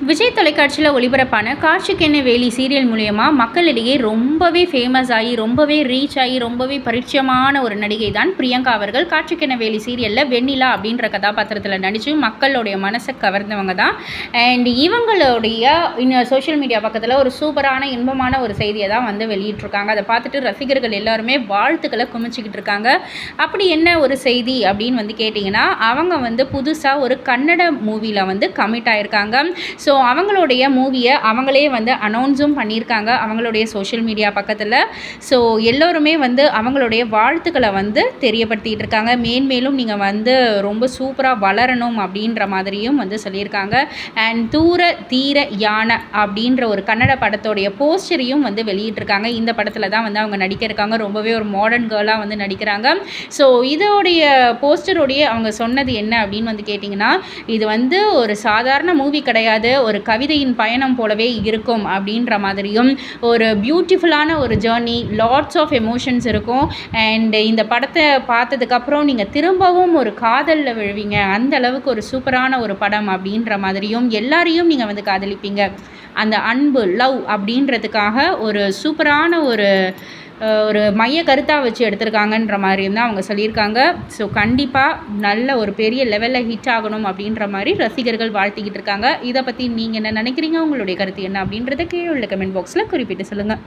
விஜய் தொலைக்காட்சியில் ஒளிபரப்பான காட்சிக்கென்ன வேலி சீரியல் மூலயமா மக்களிடையே ரொம்பவே ஃபேமஸ் ஆகி ரொம்பவே ரீச் ஆகி ரொம்பவே பரிச்சயமான ஒரு நடிகை தான் பிரியங்கா அவர்கள். காட்சிக்கென்ன வேலி சீரியலில் வெண்ணிலா அப்படின்ற கதாபாத்திரத்தில் நடித்து மக்களுடைய மனசை கவர்ந்தவங்க தான். அண்ட் இவங்களுடைய சோஷியல் மீடியா பக்கத்தில் ஒரு சூப்பரான இன்பமான ஒரு செய்தியை தான் வந்து வெளியிட்டிருக்காங்க. அதை பார்த்துட்டு ரசிகர்கள் எல்லாருமே வாழ்த்துக்களை குமிச்சிக்கிட்டு இருக்காங்க. அப்படி என்ன ஒரு செய்தி அப்படின்னு வந்து கேட்டிங்கன்னா, அவங்க வந்து புதுசாக ஒரு கன்னட மூவியில் வந்து கமிட் ஆகியிருக்காங்க. ஸோ அவங்களுடைய மூவியை அவங்களே வந்து அனௌன்ஸும் பண்ணியிருக்காங்க அவங்களுடைய சோஷியல் மீடியா பக்கத்தில். ஸோ எல்லோருமே வந்து அவங்களுடைய வாழ்த்துக்களை வந்து தெரியப்படுத்திகிட்டு இருக்காங்க. மேன்மேலும் நீங்கள் வந்து ரொம்ப சூப்பராக வளரணும் அப்படின்ற மாதிரியும் வந்து சொல்லியிருக்காங்க. அண்ட் தூர தீர யானை அப்படின்ற ஒரு கன்னட படத்தோடைய போஸ்டரையும் வந்து வெளியிட்டிருக்காங்க. இந்த படத்தில் தான் வந்து அவங்க நடிக்க இருக்காங்க. ரொம்பவே ஒரு மாடர்ன் கேர்ளாக வந்து நடிக்கிறாங்க. ஸோ இதோடைய போஸ்டரோடைய அவங்க சொன்னது என்ன அப்படின்னு வந்து கேட்டிங்கன்னா, இது வந்து ஒரு சாதாரண மூவி கிடையாது, ஒரு கவிதையின் பயணம் போலவே இருக்கும் அப்படின்ற மாதிரியும், ஒரு பியூட்டிஃபுல்லான ஒரு ஜேர்னி, லாட்ஸ் ஆஃப் எமோஷன்ஸ் இருக்கும். அண்ட் இந்த படத்தை பார்த்ததுக்கப்புறம் நீங்கள் திரும்பவும் ஒரு காதலில் விழுவீங்க, அந்த அளவுக்கு ஒரு சூப்பரான ஒரு படம் அப்படின்ற மாதிரியும், எல்லாரையும் நீங்கள் வந்து காதலிப்பீங்க, அந்த அன்பு லவ் அப்படின்றதுக்காக ஒரு சூப்பரான ஒரு மைய கருத்தாக வச்சு எடுத்திருக்காங்கன்ற மாதிரியும் தான் அவங்க சொல்லியிருக்காங்க. ஸோ கண்டிப்பாக நல்ல ஒரு பெரிய லெவலில் ஹிட் ஆகணும் அப்படின்ற மாதிரி ரசிகர்கள் வாழ்த்திக்கிட்டு இருக்காங்க. இதை பற்றி நீங்கள் என்ன நினைக்கிறீங்க? உங்களுடைய கருத்து என்ன அப்படின்றத கீழே உள்ள கமெண்ட் பாக்ஸில் குறிப்பிட்டு சொல்லுங்கள்.